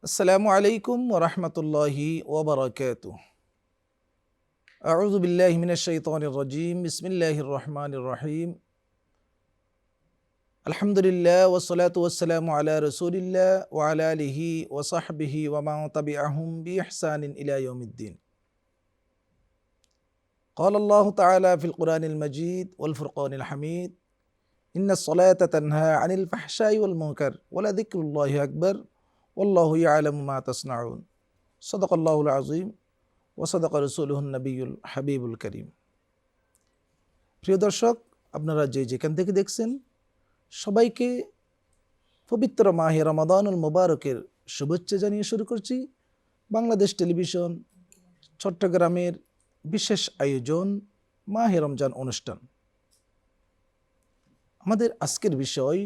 আসসালামু আলাইকুম ওয়া রাহমাতুল্লাহি ওয়া বারাকাতুহু। আউযু বিল্লাহি মিনাশ শাইতানির রাজীম। বিসমিল্লাহির রহমানির রহিম। আলহামদুলিল্লাহ ওয়াস সালাতু ওয়াস সালামু আলা রাসূলিল্লাহ ওয়া আলা আলিহি ওয়া সাহবিহি ওয়া মান তাবিআহুম বিইহসানিন ইলা ইয়াউমিদ্দিন। قال الله تعالى في القرآن المجيد والفرقان الحميد إن الصلاة تنهى عن الفحشاء والمنكر ولذكر الله أكبر والله يعلم ما تصنعون صدق الله العظيم ওয়াসাদাকা রাসূলুহুন নবিয়্যুল হাবিবুল করিম। প্রিয় দর্শক, আপনারা যেখান থেকে দেখছেন সবাইকে পবিত্র মাহে রমাদানুল মুবারকের শুভেচ্ছা জানিয়ে শুরু করছি বাংলাদেশ টেলিভিশন চট্টগ্রামের বিশেষ আয়োজন মাহে রমজান অনুষ্ঠান। আমাদের আজকের বিষয়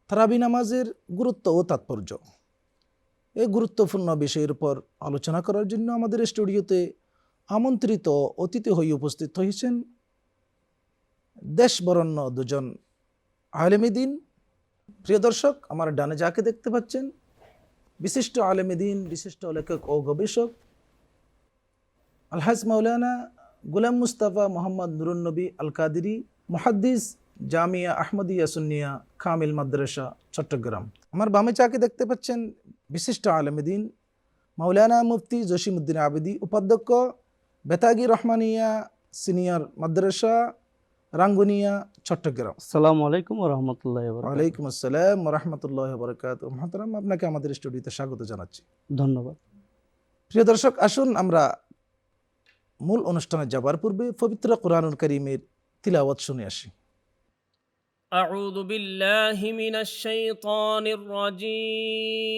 তারাবি নামাজের গুরুত্ব ও তাৎপর্য। এই গুরুত্বপূর্ণ বিষয়ের উপর আলোচনা করার জন্য আমাদের স্টুডিওতে আমন্ত্রিত অতিথি হয়ে উপস্থিত হয়েছেন দেশ বরেণ্য দুজন আলেমে দ্বীন। প্রিয় দর্শক, আমার ডানে যাকে দেখতে পাচ্ছেন বিশিষ্ট আলেমে দ্বীন, বিশিষ্ট লেখক ও গবেষক আলহাজ মাওলানা গোলাম মুস্তাফা মোহাম্মদ নুরুন নবী আল কাদেরী, মুহাদ্দিস, জামিয়া আহমদিয়া সুন্নিয়া কামিল মাদ্রাসা চট্টগ্রাম। আমার বামে যাকে দেখতে পাচ্ছেন বিশিষ্ট আলেমে দ্বীন মাওলানা মুফতি জসিমউদ্দিন আবেদী, উপাধ্যক্ষ বেতাগী রহমানিয়া সিনিয়র মাদ্রাসা রাঙ্গুনিয়া চট্টগ্রাম। আসসালামু আলাইকুম ওয়া রাহমাতুল্লাহি ওয়া বারাকাতুহু। ওয়ালাইকুম আসসালাম ওয়া রাহমাতুল্লাহি ওয়া বারাকাতুহু। মুহতারাম, আপনাকে আমাদের স্টুডিওতে স্বাগত জানাচ্ছি। ধন্যবাদ। প্রিয় দর্শক, আসুন আমরা মূল অনুষ্ঠানে যাবার পূর্বে পবিত্র কোরআনুল কারীমের তিলাওয়াত শুনে আসি। أعوذ بالله من الشيطان الرجيم.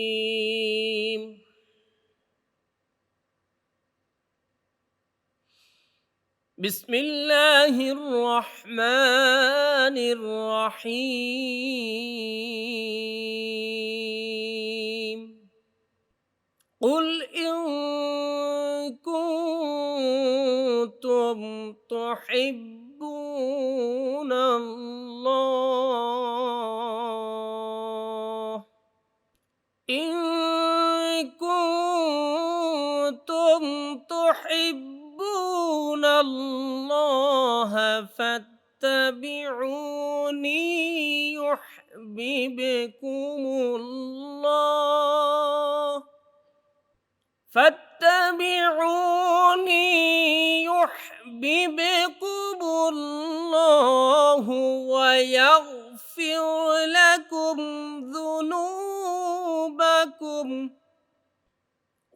بسم الله الرحمن الرحيم. قل إن كنتم تحبون الله إن كنتم تحبون الله فاتبعوني يحببكم الله فاتبعوني يحببكم الله ويغفر لكم ذنوبكم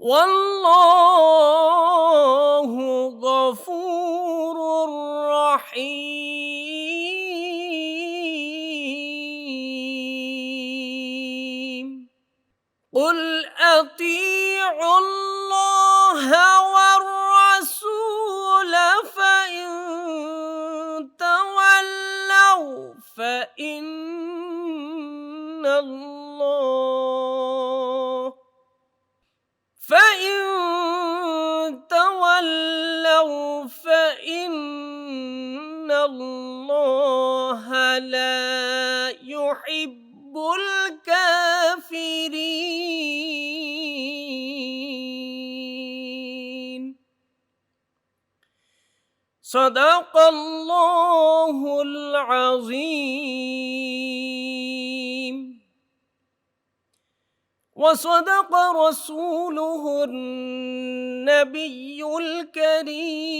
والله غفور رحيم. قل أطيعوا الله والرسول فإن تولوا فإن الله لا يحب الكافرين. صدق الله العظيم وصدق رسوله النبي الكريم.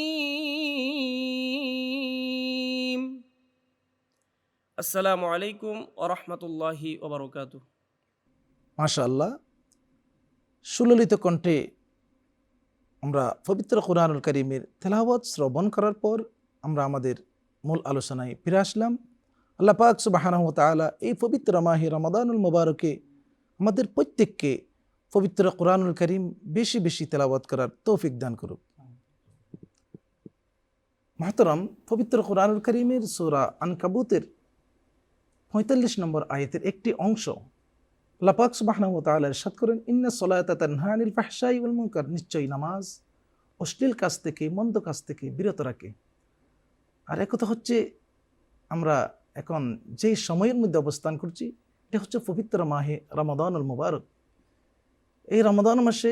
السلام عليكم ورحمة الله وبركاته. মাশাআল্লাহ, সুললিত কণ্ঠে আমরা পবিত্র কোরআনুল কারীমের তেলাওয়াত শ্রবণ করার পর আমরা আমাদের মূল আলোচনায় ফিরে আসলাম। আল্লাহ পাক সুবহানাহু ওয়া তাআলা এই পবিত্র মাহে রমাদানুল মুবারকে আমাদের প্রত্যেককে পবিত্র কোরআনুল কারীম বেশি বেশি তেলাওয়াত করার তৌফিক দান করুক। মুহতারাম, পবিত্র কোরআনুল কারীমের সূরা আনকাবুতের ৪৫ নম্বর আয়াতের একটি অংশ আল্লাহ পাক সুবহানাহু ওয়া তাআলা ইরশাদ করেন, ইন্নাস সালাতা তানহা আনিল ফাহশাই ওয়াল মুনকার, নিশ্চয়ই নামাজ অশ্লীল কাজ থেকে, মন্দ কাজ থেকে বিরত রাখে। আর একথা হচ্ছে, আমরা এখন যে সময়ের মধ্যে অবস্থান করছি এটা হচ্ছে পবিত্র মাহে রমাদানুল মুবারক। এই রমাদান মাসে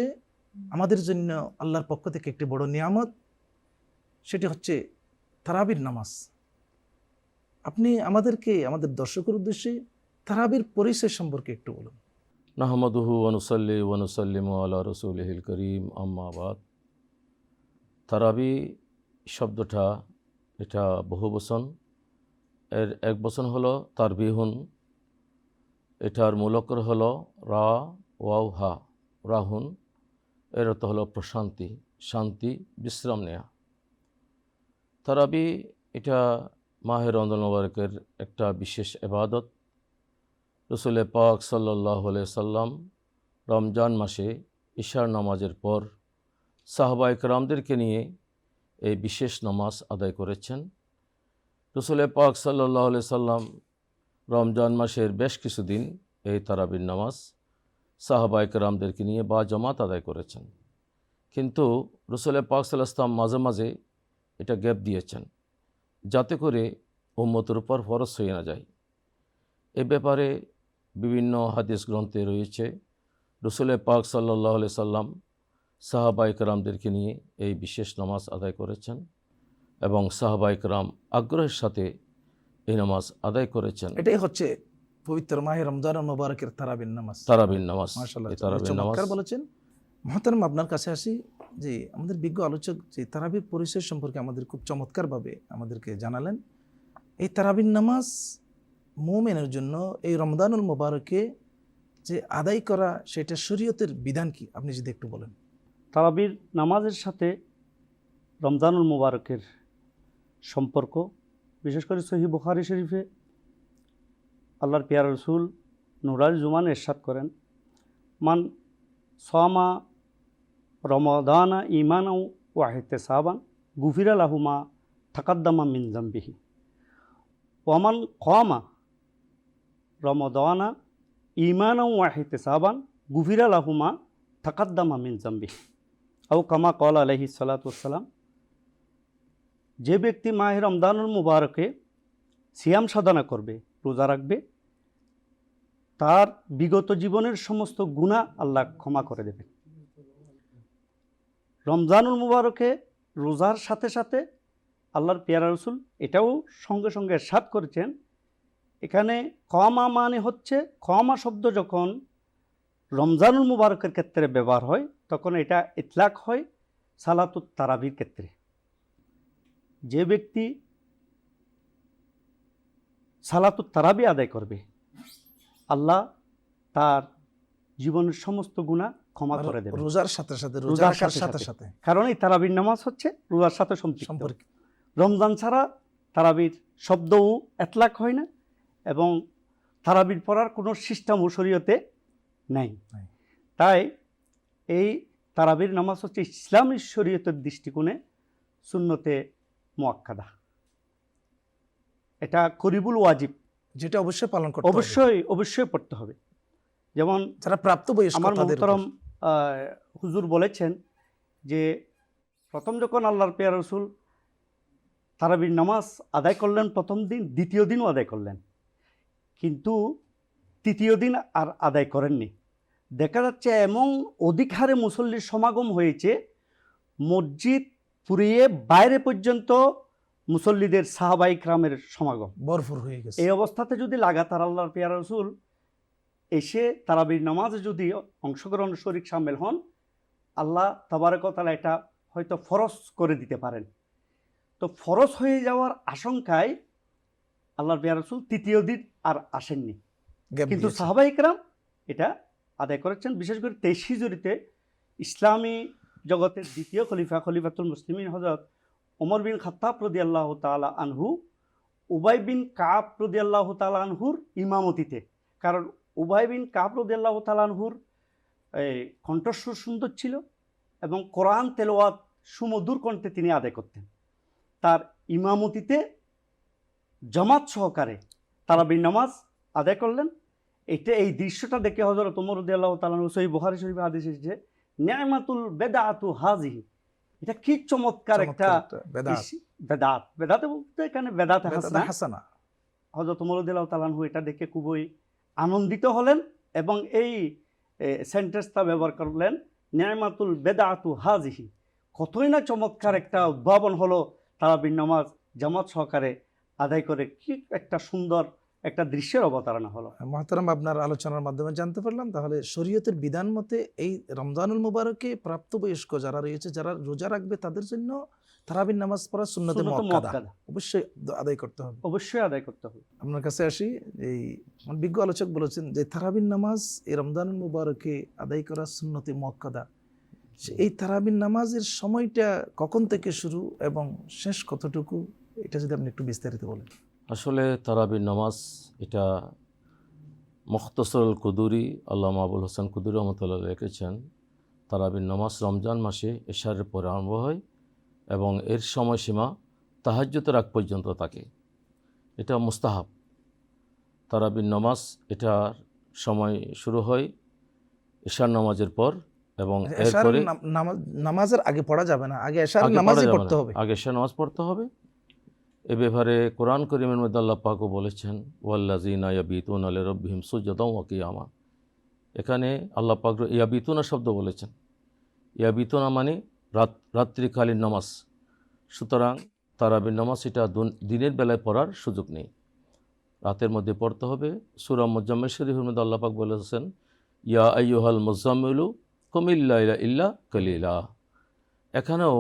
আমাদের জন্য আল্লাহর পক্ষ থেকে একটি বড় নিয়ামত, সেটি হচ্ছে তারাবির নামাজ। আপনি আমাদেরকে, আমাদের দর্শকের উদ্দেশ্যে তারাবির পরিচয় সম্পর্কে একটু বলুন। নাহমাদুহু ওয়া নুসাল্লি ওয়া নুসাল্লিমু আলা রাসূলিহিল কারীম, আম্মা বাদ। তারাবি শব্দটা এটা বহু বচন, এর এক বচন হলো তারবিহুন। এটার মূল অক্ষর হলো রা ওয়াও হা, রাহুন। এর অর্থ হলো প্রশান্তি, শান্তি, বিশ্রাম নেয়া। তারাবি এটা মাহে রমজান মুবারকের একটা বিশেষ ইবাদত। রাসূল পাক সাল্লাল্লাহু আলাইহি সাল্লাম রমজান মাসে ইশার নামাজের পর সাহাবায়ে কেরামদেরকে নিয়ে এই বিশেষ নামাজ আদায় করেছেন। রাসূল পাক সাল্লাল্লাহু আলাইহি সাল্লাম রমজান মাসের বেশ কিছুদিন এই তারাবির নামাজ সাহাবায়ে কেরামদেরকে নিয়ে বা জামাত আদায় করেছেন। কিন্তু রাসূল পাক সাল্লাল্লাহু আলাইহি সাল্লাম মাঝে মাঝে এটা গ্যাপ দিয়েছেন, যাতে করে উম্মতের উপর ফরজ হয়ে না যায়। এ ব্যাপারে বিভিন্ন হাদিস গ্রন্থে রয়েছে রাসূল পাক সাল্লাল্লাহু আলাইহি সাল্লাম সাহাবায়ে কেরামদেরকে নিয়ে এই বিশেষ নামাজ আদায় করেছেন এবং সাহাবায়ে কেরাম আগ্রহের সাথে এই নামাজ আদায় করেছেন। এটাই হচ্ছে পবিত্র মাহে রমজান মুবারকের তারাবির নামাজ। তারাবির নামাজ, মাশাআল্লাহ, এই তারাবির নামাজ। চমৎকার বলেছেন। মহতারাম, আপনার কাছে আসি যে আমাদের বিজ্ঞ আলোচক যে তারাবির পরিচয় সম্পর্কে আমাদের খুব চমৎকারভাবে আমাদেরকে জানালেন। এই তারাবির নামাজ মুমিনের জন্য এই রমজানুল মুবারকে যে আদায় করা, সেটা শরীয়তের বিধান কি, আপনি যদি একটু বলেন। তারাবির নামাজের সাথে রমজানুল মুবারকের সম্পর্ক, বিশেষ করে সহিহ বুখারী শরীফে আল্লাহর পিয়ারা রসুল নুরাল জুমান ইরশাদ করেন, মান সামা রমাদানা ঈমানাও ওয়া ইহতিসাবান গুফিরা লাহু মা তাকাদ্দামা মিন যামবিহি ওয়া মান কামা রমাদানা ঈমানাও ওয়া ইহতিসাবান গুফিরা লাহু মা তাকাদ্দামা মিন যামবিহি আও কামা ক্বালা আলাইহিস সালাতু ওয়াসসালাম। যে ব্যক্তি মাহে রমজানুল মুবারকে সিয়াম সাধনা করবে, রোজা রাখবে, তার বিগত জীবনের সমস্ত গুনাহ আল্লাহ ক্ষমা করে দেবেন। রমজানুল মুবারকে রোজার সাথে সাথে আল্লাহর পেয়ারা রসুল এটাও সঙ্গে সঙ্গে ইরশাদ করেছেন, এখানে কমা মানে হচ্ছে, কমা শব্দ যখন রমজানুল মুবারকের ক্ষেত্রে ব্যবহার হয় তখন এটা ইতলাক হয় সালাতুত তারাবির ক্ষেত্রে। যে ব্যক্তি সালাতুত তারাবি আদায় করবে, আল্লাহ তার জীবনের সমস্ত গুনাহ ক্ষমা করে দেবে রোজার সাথে সাথে, রোজার সাথে সাথে। কারণ এই তারাবির নামাজ হচ্ছে রোজার সাথে সম্পর্কিত। রমজান ছাড়া তারাবির শব্দও ইতলাক হয় না এবং তারাবির পড়ার কোনো সিস্টেমও শরীয়তে নাই। তাই এই তারাবির নামাজ হচ্ছে ইসলামী শরীয়তের দৃষ্টিকোণে সুন্নতে মুআক্কাদা, এটা করিবুল ওয়াজিব, যেটা অবশ্যই পালন করতে হবে, অবশ্যই পড়তে হবে। যেমন যারা প্রাপ্তবয়স্ক, আমার মুহতারাম হুজুর বলেছেন যে প্রথম যখন আল্লাহর পেয়ারা রসুল তারাবির নামাজ আদায় করলেন প্রথম দিন, দ্বিতীয় দিনও আদায় করলেন, কিন্তু তৃতীয় দিন আর আদায় করেননি। দেখা যাচ্ছে এমন অধিক হারে মুসল্লির সমাগম হয়েছে, মসজিদ পুরিয়ে বাইরে পর্যন্ত মুসল্লিদের সাহাবায়ে কেরামের সমাগম ভরপুর হয়ে গেছে। এই অবস্থাতে যদি লাগাতার আল্লাহর পেয়ারা রসুল এসে তারাবির নামাজে যদি অংশগ্রহণ শরীক শামিল হন, আল্লাহ তাবারক ওয়া তাআলা এটা হয়তো ফরজ করে দিতে পারেন। তো ফরজ হয়ে যাওয়ার আশঙ্কায় আল্লাহর পেয়ারা রসুল তৃতীয় দিন আর আসেননি, কিন্তু সাহাবায়ে কেরাম এটা আদায় করেছেন। বিশেষ করে 23 হিজরিতে ইসলামী জগতের দ্বিতীয় খলিফাতুল মুসলিমিন হযরত ওমর বিন খাত্তাব রাদিয়াল্লাহু তাআলা আনহু উবাই বিন কাব রাদিয়াল্লাহু তাআলা আনহুর ইমামতিতে, কারণ উবাই বিন কাব রাদিয়াল্লাহু তাআলা আনহুর কণ্ঠস্বর সুন্দর ছিল এবং কোরআন তেলাওয়াত সুমধুর কণ্ঠে তিনি আদায় করতেন। তার ইমামতিতে জামাত সহকারে তারাবির নামাজ আদায় করলেন। এই দৃশ্যটা দেখে হযরত ওমর রাদিয়াল্লাহু তাআলা আনহু সহিহ বুখারী শরীফে হাদিস এসেছে, নি'মাতুল বেদাতু হাযিহি, এটা কি চমৎকার একটা বেদাত। বেদাতে বলতে এখানে বেদাত হাসানা। হযরত ওমর রাদিয়াল্লাহু তাআলা আনহু এটা দেখে খুবই আনন্দিত হলেন এবং এই সেন্টেন্সটা ব্যবহার করলেন, নি'মাতুল বেদাতু হাজিহি। কতই না চমৎকার একটা উদ্ভাবন হলো তারাবির নামাজ জামাত সহকারে আদায় করে, কি একটা সুন্দর একটা দৃশ্যের অবতারণা হলো। মহতারাম, আপনার আলোচনার মাধ্যমে জানতে পারলাম তাহলে শরীয়তের বিধান মতে এই রমজানুল মুবারকে প্রাপ্তবয়স্ক যারা রয়েছে, যারা রোজা রাখবে, তাদের জন্য তারাবির নামাজ পড়া সুন্নতে মুআক্কাদা অবশ্যই আদায় করতে হবে, অবশ্যই আদায় করতে হবে। আপনার কাছে আসি, এই বিজ্ঞ আলোচক বলেছেন যে তারাবির নামাজ এই রমজানুল মুবারকে আদায় করা সুন্নতে মুআক্কাদা। এই তারাবির নামাজের সময়টা কখন থেকে শুরু এবং শেষ কতটুকু, এটা যদি আপনি একটু বিস্তারিত বলেন। আসলে তারাবির নামাজ এটা মুখতাসরুল কুদুরি আল্লামা আবুল হোসেন কুদুরি রহমতুল্লাহ লিখেছেন, তারাবির নামাজ রমজান মাসে এশারের পরে আরম্ভ হয় এবং এর সময়সীমা তাহাজ্জুদের আগ পর্যন্ত থাকে। এটা মুস্তাহাব। তারাবির নামাজ এটার সময় শুরু হয় এশার নামাজের পর এবং এরপরে নামাজের আগে পড়া যাবে না, আগে এশার নামাজই পড়তে হবে, আগে এশার নামাজ পড়তে হবে। এ ব্যাপারে কোরআন কারীমের মধ্যে আল্লাহ পাকও বলেছেন, ওয়াল্লাযীনা ইয়াবিতুনা লিরাব্বিহিম সুজদান ওয়া কিয়ামা। এখানে আল্লাহ পাক ইয়াবিতুনা শব্দ বলেছেন। ইয়াবিতুনা মানে রাত্রিকালীন নামাজ। সুতরাং তারাবির নামাজ এটা দিনের বেলায় পড়ার সুযোগ নেই, রাতের মধ্যে পড়তে হবে। সূরা মুজাম্মিল শরীফের মধ্যে আল্লাহ পাক বলেছেন, ইয়া আইয়ুহাল মুজাম্মিলু কুমিল লাইলা ইল্লা কালিলা। এখানেও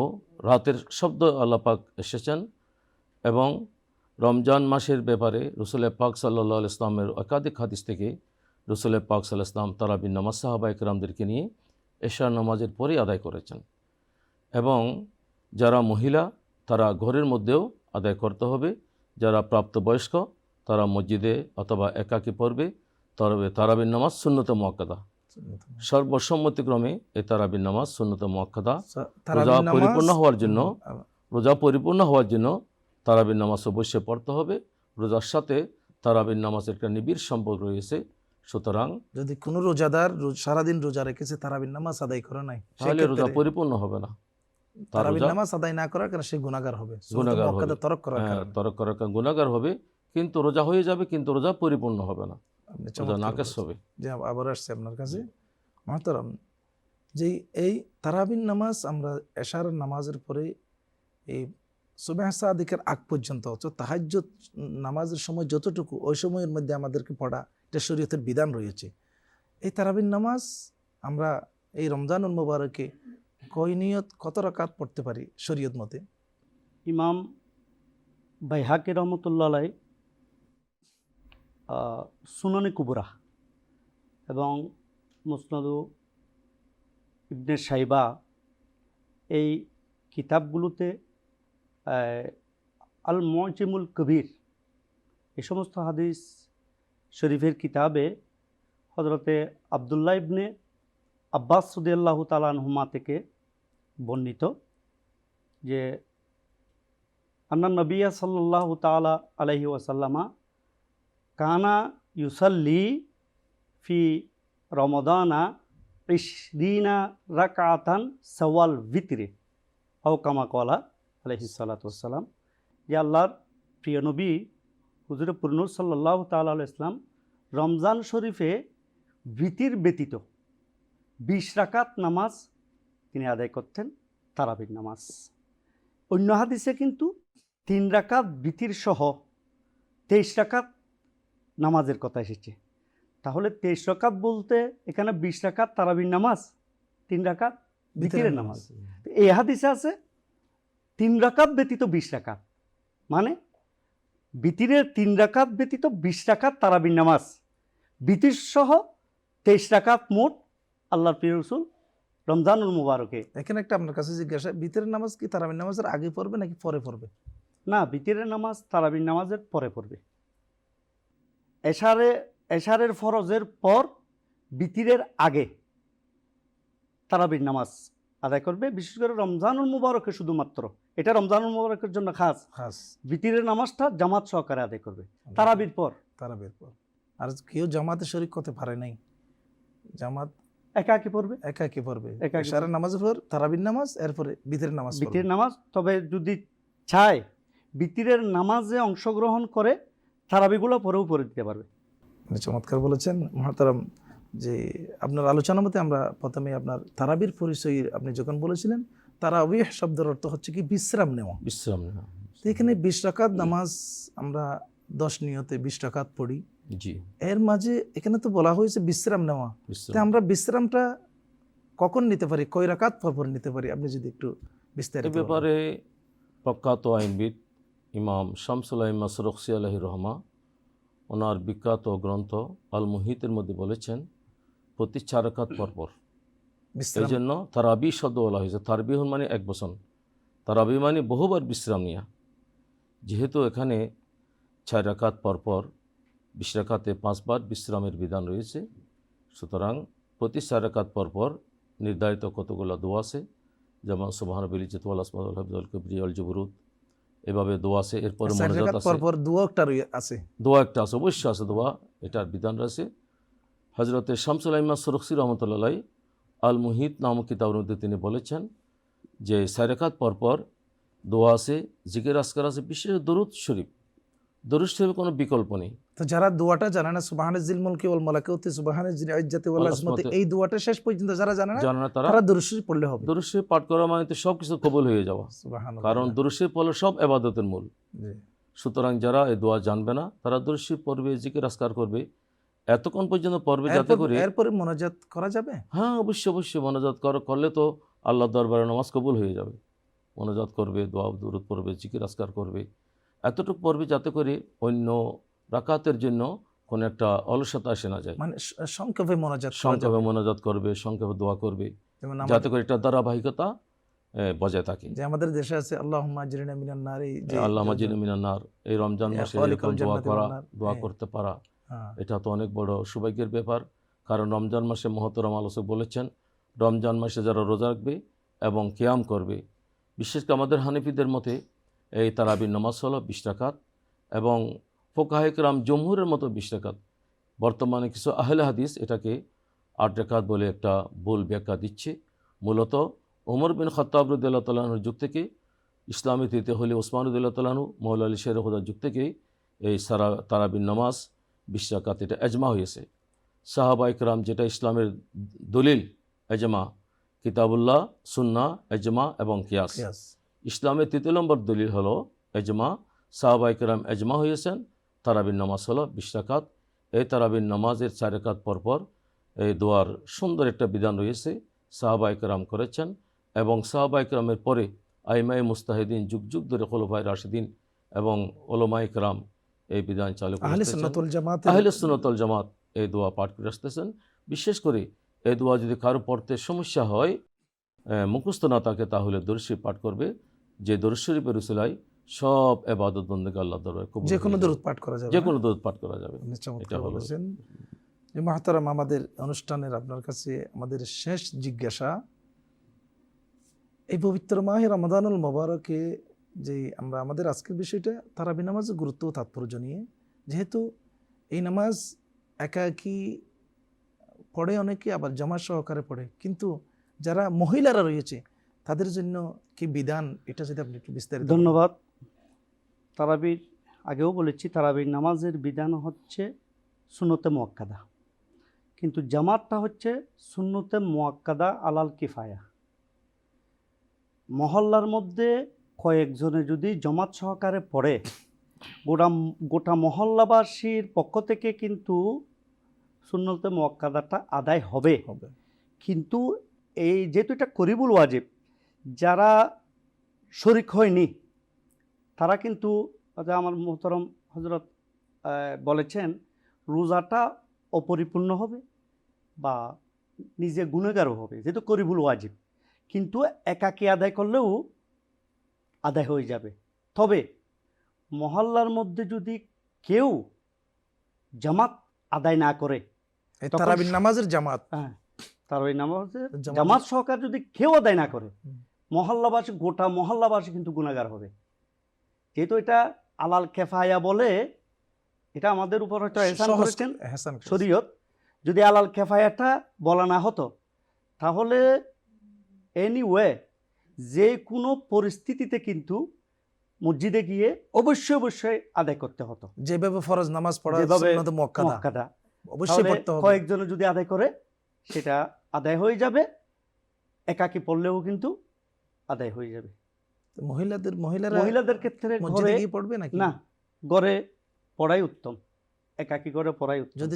রাতের শব্দ আল্লাহ পাক এসেছেন এবং রমজান মাসের ব্যাপারে রাসূল পাক সাল্লাল্লাহু আলাইহি ওয়াসাল্লামের একাধিক হাদিস থেকে রাসূল পাক সাল্লাল্লাহু আলাইহি ওয়াসাল্লাম তারাবির নামাজ সাহাবায়ে কেরামদেরকে নিয়ে এশার নামাজের পরে আদায় করেছেন। এবং যারা মহিলা তারা ঘরের মধ্যেও আদায় করতে হবে, যারা প্রাপ্তবয়স্ক তারা মসজিদে অথবা একাকী পড়বে। তবে তারাবির নামাজ সুন্নতে মুআক্কাদা, সর্বসম্মতিক্রমে এই তারাবির নামাজ সুন্নতে মুআক্কাদা। রোজা পরিপূর্ণ হওয়ার জন্য তারাবির নামাজ অবশ্যই পড়তে হবে। রোজার সাথে তারাবির নামাজের একটা নিবিড় সম্পর্ক রয়েছে। সুতরাং যদি কোনো রোজাদার সারাদিন রোজা রেখেছে তারাবির নামাজ আদায় করে নাই, তাহলে রোজা পরিপূর্ণ হবে না। তারাবির নামাজ আদায় না করার কারণে সে গুনাহগার হবে, তরক করার কারণে গুনাহগার হবে। কিন্তু রোজা হয়ে যাবে, কিন্তু রোজা পরিপূর্ণ হবে না, রোজা নাকেস হবে। যে আবার আসছে আপনার কাছে মহতারাম, যে এই তারাবির নামাজ আমরা এশার নামাজের পরে এই সুবহ সাদিকের আগ পর্যন্ত তাহাজ্জুদ নামাজের সময় যতটুকু, ওই সময়ের মধ্যে আমাদেরকে পড়া, এটা শরীয়তের বিধান রয়েছে। এই তারাবির নামাজ আমরা এই রমজানুল মুবারকে কয় নিয়ত কত রাকাত পড়তে পারি শরীয়ত মতে? ইমাম বাইহাকি রহমতুল্লাহ আলাইহি সুনানে কুবরা এবং মুসনাদু ইবনে শাইবা এই কিতাবগুলোতে আল মুআজ্জামুল কবির এই সমস্ত হাদিস শরীফের কিতাবে হযরতে আব্দুল্লাহ ইবনে আব্বাস রাদিয়াল্লাহু তাআলা আনহুমা থেকে বর্ণিত যে আন্না নবিয়্যা সাল্লাল্লাহু তাআলা আলাইহি ওয়াসাল্লামা কানা ইউসাল্লি ফি রমাদানা 20 রাকাতান সাওয়াল ভিতরে আও কামা ক্বালা আলাইহিস সালাতু ওয়াসসালাম। যে আল্লাহর প্রিয় নবী হুজুরে পুরনুর সাল্লাল্লাহু তাআলা আলাইহি ইসলাম রমজান শরীফে ভিতির ব্যতীত 20 রাকাত নামাজ তিনি আদায় করতেন, তারাবির নামাজ। অন্য হাদিসে কিন্তু 3 রাকাত ভিতির সহ 23 রাকাত নামাজের কথা এসেছে। তাহলে 23 রাকাত বলতে এখানে 20 রাকাত তারাবির নামাজ, 3 রাকাত ভিতিরের নামাজ। এই হাদিসে আছে 3 রাকাত ব্যতীত 20 রাকাত, মানে ভিতিরের 3 রাকাত ব্যতীত 20 রাকাত তারাবির নামাজ, ভিতির সহ 23 রাকাত মোট আল্লাহর প্রিয় রাসূল রমজানুল মুবারকে। এখানে একটা আপনার কাছে জিজ্ঞাসা, ভিতরের নামাজ কি তারাবির নামাজের আগে পড়বে নাকি পরে পড়বে? না, ভিতরের নামাজ তারাবির নামাজের পরে পড়বে। এশারের ফরজের পর ভিতরের আগে তারাবির নামাজ আদায় করবে, বিশেষ করে রমজানুল মুবারকে শুধুমাত্র। এটা রমজানুল মুবারকের জন্য খাস। ভিতরের নামাজটা জামাত সহকারে আদায় করবে তারাবির পর। আর কেউ জামাতে শরীক করতে পারে নাই, জামাত একাকী পড়বে, এশারের নামাজের পর তারাবির নামাজ, এরপরে ভিতরের নামাজ। তবে যদি চায় ভিতরের নামাজে অংশগ্রহণ করে তারাবিগুলো পরেও পড়ে দিতে পারবে। চমৎকার বলেছেন মহতারাম। যে আপনার আলোচনা মতে আমরা প্রথমে আপনার তারাবির পরিচয় আপনি যখন বলেছিলেন, তারাবিহ শব্দের অর্থ হচ্ছে কি বিশ্রাম নেওয়া। বিশ্রাম নেওয়া। তো এখানে 20 রাকাত নামাজ আমরা 10 নিয়তে 20 রাকাত পড়ি। জি, এর মাঝে এখানে তো বলা হয়েছে বিশ্রাম নেওয়া। তো আমরা বিশ্রামটা কখন নিতে পারি, কয় রাকাত পর নিতে পারি, আপনি যদি একটু বিস্তারিত এ ব্যাপারে প্রখ্যাত আইনবিদ ইমাম শামসুল আইম্মা সরখসি আলাইহির রহমা ওনার বিখ্যাত গ্রন্থ আল মুহিতের মধ্যে বলেছেন প্রতি 4 রাকাত পর। এই জন্য তারাবি শব্দ বলা হয়েছে। তারবিহুন মানে এক বচন, তারাবি মানে বহুবার বিশ্রাম নেওয়া। যেহেতু এখানে 4 রাকাত পর 20 রাকাতে 5 বার বিশ্রামের বিধান রয়েছে, সুতরাং প্রতি 4 রাকাত পর নির্ধারিত কতগুলো দোয়া আছে, যেমন সুবহানাল্লাহিল ইজ্জত ওয়াল আসমাউল হামদুল কিবরিয়াল জবরুত, এভাবে দোয়া আছে। এরপরে মনোজাত আছে, পর দোয়া একটা আছে, দোয়া একটা আছে, অবশ্যই আছে দোয়া, এটার বিধান রয়েছে। হযরতে শামসুল আইম্মা সরখসি রাহমাতুল্লাহ আলাইহি আল মুহিত নামক কিতাবের মধ্যে তিনি বলেছেন যে 4 রাকাত পর দোয়া আছে, জিকির আজকার আছে, বিশেষ দরুদ শরীফ। দরুদ শরীফের কোনো বিকল্প নেই। তো যারা দোয়াটা জানে না, সুবহানাজিল মুলকি ওয়াল মালাকুতি সুবহানাজিল ইজ্জতি ওয়াল আজমতি, এই দোয়াটা শেষ পর্যন্ত যারা জানে না তারা দরুদ শরীফ পড়লে হবে। দরুদ শরীফ পাঠ করা মানে তো সব কিছু কবুল হয়ে যাওয়া, সুবহানাল্লাহ। কারণ দরুদ শরীফ পড়লে সব ইবাদতের মূল। সুতরাং যারা এই দোয়া জানবে না তারা দরুদ শরীফ পড়বে, জিকির আজকার করবে, এতক্ষণ পর্যন্ত পড়বে যাতে করে এরপরে মোনাজাত করা যাবে। হ্যাঁ, অবশ্যই মোনাজাত করলে তো আল্লাহর দরবারে নামাজ কবুল হয়ে যাবে। মোনাজাত করবে, দোয়া দরুদ পড়বে, জিকির আজকার করবে, এতটুকু পড়বে যাতে করে অন্য রাকাতের জন্য কোনো একটা অলসতা আসে না যায়। মানে সংক্ষেপে মোনাজাত করবে, সংক্ষেপে দোয়া করবে, যাতে করে একটা ধারাবাহিকতা বজায় থাকে। যে আমাদের দেশে আছে আল্লাহুম্মা আজরিনা মিনান নার, আল্লাহুম্মা আজরিনা মিনান নার, এই রমজান মাসে এরকম দোয়া করতে পারা, এটা তো অনেক বড় সৌভাগ্যের ব্যাপার। কারণ রমজান মাসে মুহতারাম আলোচক বলেছেন, রমজান মাসে যারা রোজা রাখবে এবং কিয়াম করবে, বিশেষ করে আমাদের হানিফিদের মতে এই তারাবির নামাজ হলো 20 রাকাত, এবং ফুকাহায়ে কেরাম জমহুরের মতো 20 রাকাত। বর্তমানে কিছু আহলে হাদিস এটাকে 8 রাকাত বলে একটা ভুল ব্যাখ্যা দিচ্ছে। মূলত ওমর বিন খাত্তাব রাদিয়াল্লাহু তাআলা আনহুর যুগ থেকে, ইসলামী তৃতীয় খলিফা ওসমান রাদিয়াল্লাহু তাআলা আনহু, মওলা আলী শের খুদার যুগ থেকেই এই তারাবির নামাজ 20 রাকাত এটা এজমা হয়েছে। সাহাবায়ে কেরাম, যেটা ইসলামের দলিল, এজমা, কিতাবুল্লাহ, সুন্নাহ, এজমা এবং কিয়াস। ইসলামের 3 নম্বর দলিল হলো এজমা। সাহাবায়ে কেরাম এজমা হয়েছেন, তারাবির নামাজ হলো 20 রাকাত। এই তারাবির নামাজের 4 রাকাত পর এই দোয়ার সুন্দর একটা বিধান রয়েছে, সাহাবায়ে কেরাম করেছেন। এবং সাহাবায়ে কেরামের পরে আইমায়ে মুস্তাহিদিন, যুগ যুগ ধরে খোলাফায়ে রাশিদিন এবং উলামায়ে কেরাম এই বিধান চালু করে আহলে সুন্নাত ওয়াল জামাত এই দোয়া পাঠ করে আসতেছেন। বিশেষ করে এই দোয়া যদি কারো পড়তে সমস্যা হয়, মুখস্থ না থাকে, তাহলে দরুদ শরীফ পাঠ করবে। যে দরুদ শরীফের উসিলায় সব ইবাদত বন্দেগী আল্লাহর দরবারে কবুল, যে কোনো দরুদ পাঠ করা যাবে, এটা হলো। যে মুহতারাম, আমাদের অনুষ্ঠানের আপনার কাছে আমাদের শেষ জিজ্ঞাসা, এই পবিত্র মাহে রমাদানুল মুবারকে যে আমরা আমাদের আজকের বিষয়টা তারাবি নামাজের গুরুত্ব ও তাৎপর্য নিয়ে, যেহেতু এই নামাজ একাকী পড়ে অনেকে, আবার জামাত সহকারে পড়ে, কিন্তু যারা মহিলারা রয়েছে তাদের জন্য কি বিধান, এটা যদি আপনি একটু বিস্তারিত। ধন্যবাদ। তারাবির আগেও বলেছি, তারাবির নামাজের বিধান হচ্ছে সুন্নতে মুআক্কাদা, কিন্তু জামাতটা হচ্ছে সুন্নতে মুআক্কাদা আলাল কিফায়া। মহল্লার মধ্যে কয়েকজনে যদি জামাত সহকারে পড়ে, গোটা মহল্লাবাসীর পক্ষ থেকে কিন্তু সুন্নতে মুআক্কাদাটা আদায় হবে। কিন্তু এই যেহেতু এটা করিবুল ওয়াজিব, যারা শরিক হয়নি তারা কিন্তু, আমার মুহতারাম হযরত বলেছেন, রোজাটা অপরিপূর্ণ হবে বা নিজে গুনাহগারও হবে, যেহেতু করিবুল ওয়াজিব। কিন্তু একাকী আদায় করলেও আদায় হয়ে যাবে। তবে মহল্লার মধ্যে যদি কেউ জামাত আদায় না করে, তারাবির নামাজের জামাত, হ্যাঁ, তারাবির নামাজের জামাত সহকার যদি কেউ আদায় না করে, মহল্লাবাসী, গোটা মহল্লাবাসী কিন্তু গুনাহগার হবে। যেহেতু এটা আলাল কিফায়া বলে, এটা আমাদের উপর হয়তো এহসান করেছেন শরীয়ত। যদি আলাল কিফায়াটা বলা না হতো, তাহলে এনিওয়ে যে কোনো পরিস্থিতিতে কিন্তু মসজিদে গিয়ে অবশ্যই আদায় করতে হতো, যেভাবে ফরজ নামাজ পড়া সুন্নাতে মুআক্কাদা। অবশ্যই তাহলে পড়তে হবে। কয়েকজনে যদি আদায় করে সেটা আদায় হয়ে যাবে, একাকি পড়লেও কিন্তু আদায় হয়ে যাবে। মহিলাদের ক্ষেত্রে ঘরে মসজিদে গিয়ে পড়বে নাকি? না, ঘরে পড়াই উত্তম, একাকি করে পড়াই উত্তম। যদি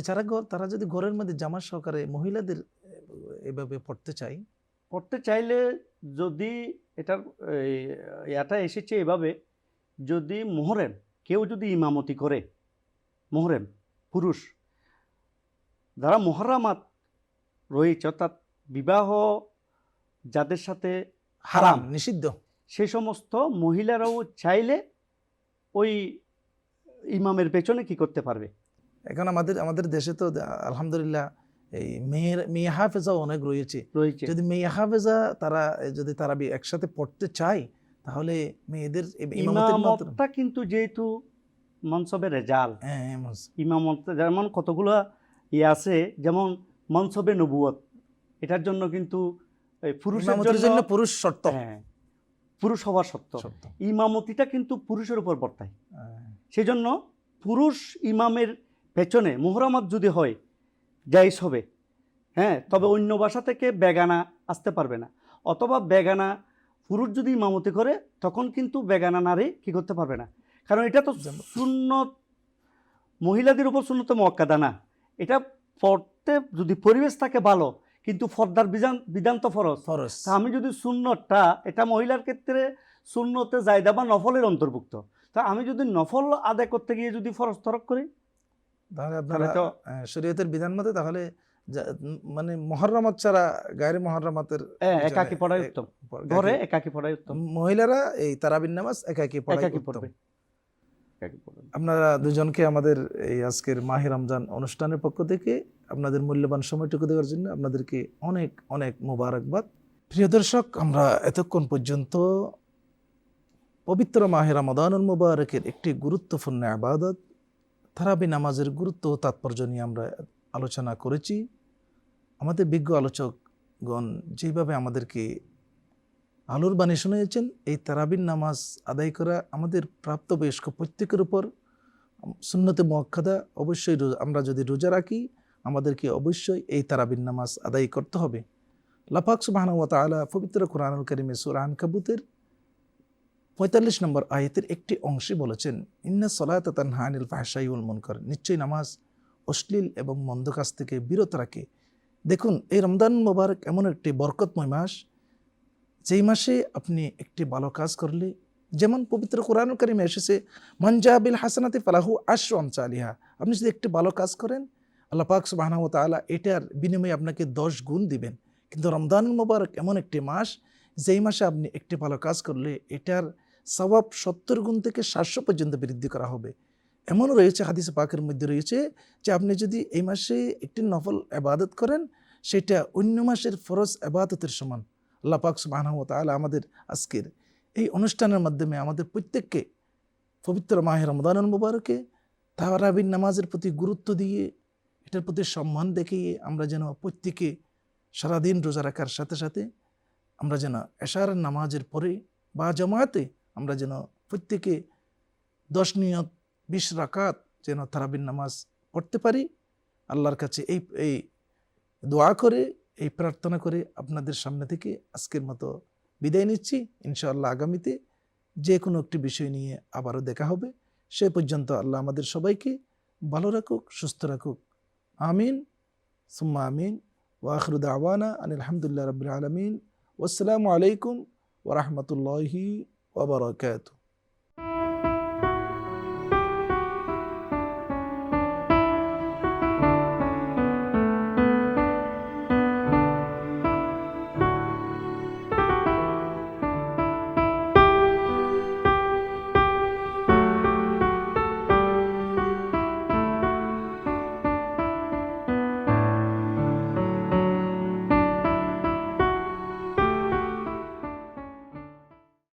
তারা যদি ঘরের মধ্যে জামা সহকারে মহিলাদের এভাবে পড়তে চাইলে, যদি এটার এটা এসেছে এভাবে, যদি মোহরেম কেউ যদি ইমামতি করে, মোহরেম পুরুষ যারা মুহররামাত রয়েছে, অর্থাৎ বিবাহ যাদের সাথে হারাম নিষিদ্ধ, সেই সমস্ত মহিলারাও চাইলে ওই ইমামের পেছনে কি করতে পারবে। এখন আমাদের দেশে তো আলহামদুলিল্লাহ এই মেয়ে হাফেজা অনেক রয়েছে। যদি মেয়ে হাফেজা যদি তারা একসাথে পড়তে চায়, তাহলে মেয়েদের ইমামতটা কিন্তু যেহেতু মনসবে রেজাল, ইমামত যেমন কতগুলো আছে, যেমন মনসবে নবুয়ত, এটার জন্য কিন্তু পুরুষের জন্য পুরুষ শর্ত, পুরুষ হওয়ার শর্ত। ইমামতিটা কিন্তু পুরুষের উপর বর্তায়। সেই জন্য পুরুষ ইমামের পেছনে মুহররমাত যদি হয় জায়েজ হবে, তবে অন্য ভাষা থেকে বেগানা আসতে পারবে না, অথবা বেগানা পুরুষ যদি ইমামতি করে তখন কিন্তু বেগানা নারী কি করতে পারবে না, কারণ এটা তো সুন্নত, মহিলাদের উপর সুন্নত মুআক্কাদা না। এটা পড়তে যদি পরিবেশ থাকে ভালো, কিন্তু ফরদার বিধান তো ফরজ। তা আমি যদি সুন্নতটা, এটা মহিলার ক্ষেত্রে সুন্নতে জায়দা বা নফলের অন্তর্ভুক্ত, তা আমি যদি নফল আদায় করতে গিয়ে যদি ফরজ তরক করি, তাহলে আপনারা শরীয়তের বিধান মতে তাহলে মানে মুহররমাত ছাড়া গায়রে মুহররমাতের একাকী পড়াই উত্তম, ঘরে একাকী পড়াই উত্তম। মহিলারা এই তারাবির নামাজ একাকী পড়বে। আপনারা দুজনকে আমাদের এই আজকের মাহে রমজান অনুষ্ঠানের পক্ষ থেকে আপনাদের মূল্যবান সময়টুকু দেওয়ার জন্য আপনাদেরকে অনেক অনেক মোবারকবাদ। প্রিয় দর্শক, আমরা এতক্ষণ পর্যন্ত পবিত্র মাহে রমাদানুল মুবারকের একটি গুরুত্বপূর্ণ ইবাদত তারাবি নামাজের গুরুত্ব ও তাৎপর্য নিয়ে আমরা আলোচনা করেছি। আমাদের বিজ্ঞ আলোচকগণ যেভাবে আমাদেরকে আলোর বাণী শুনিয়েছেন, এই তারাবির নামাজ আদায় করা আমাদের প্রাপ্তবয়স্ক প্রত্যেকের উপর সুন্নতে মুআক্কাদা। অবশ্যই আমরা যদি রোজা রাখি, আমাদেরকে অবশ্যই এই তারাবির নামাজ আদায় করতে হবে। আল্লাহ পাক সুবহানাহু ওয়া তাআলা পবিত্র কোরআনুল কারীমে সূরা আনকাবুতের ৪৫ নম্বর আয়াতের একটি অংশে বলেছেন, ইন্নাস সালাতা তানহা আনিল ফাহশাই ওয়াল মুনকার, নিশ্চয়ই নামাজ অশ্লীল এবং মন্দ কাজ থেকে বিরত রাখে। দেখুন, এই রমজান মুবারক এমন একটি বরকতময় মাস, যেই মাসে আপনি একটি ভালো কাজ করলে, যেমন পবিত্র কোরআনুল কারীমে এসেছে, মান জাআ বিল হাসানাতি ফালাহু আশরু আমসালিহা, আপনি যদি একটি ভালো কাজ করেন, আল্লাহ পাক সুবহানাহু ওয়া তাআলা এটার বিনিময়ে আপনাকে 10 গুণ দিবেন। কিন্তু রমজান মুবারক এমন একটি মাস, যেই মাসে আপনি একটি ভালো কাজ করলে এটার সওয়াব 70 গুণ থেকে 700 পর্যন্ত বৃদ্ধি করা হবে। এমনও রয়েছে, হাদিসে পাকের মধ্যে রয়েছে যে আপনি যদি এই মাসে একটি নফল ইবাদত করেন, সেটা অন্য মাসের ফরজ ইবাদতের সমান। আল্লাহ পাক সুবহানাহু ওয়া তাআলা আমাদের আজকের এই অনুষ্ঠানের মাধ্যমে আমাদের প্রত্যেককে পবিত্র মাহে রমজানুল মুবারকে তারাবির নামাজের প্রতি গুরুত্ব দিয়ে, এটার প্রতি সম্মান দেখিয়ে আমরা যেন প্রত্যেকে সারাদিন রোজা রাখার সাথে সাথে আমরা যেন এশার নামাজের পরে বা জামাতে আমরা যেন প্রত্যেকে 10 নিয়ত 20 রাকাত যেন তারাবির নামাজ পড়তে পারি। আল্লাহর কাছে এই দোয়া করে, এই প্রার্থনা করে আপনাদের সামনে থেকে আজকের মতো বিদায় নিচ্ছি। ইনশাআল্লাহ আগামীতে যে কোনো একটি বিষয় নিয়ে আবারও দেখা হবে। সে পর্যন্ত আল্লাহ আমাদের সবাইকে ভালো রাখুক, সুস্থ রাখুক। আমিন সুম্মা আমিন। ওয়া আখিরু দাওয়ানা আনিল হামদুলিল্লাহি রাব্বিল আলামিন। ওয়াসসালামু আলাইকুম ওয়া রাহমাতুল্লাহি ওয়া বারাকাতুহু।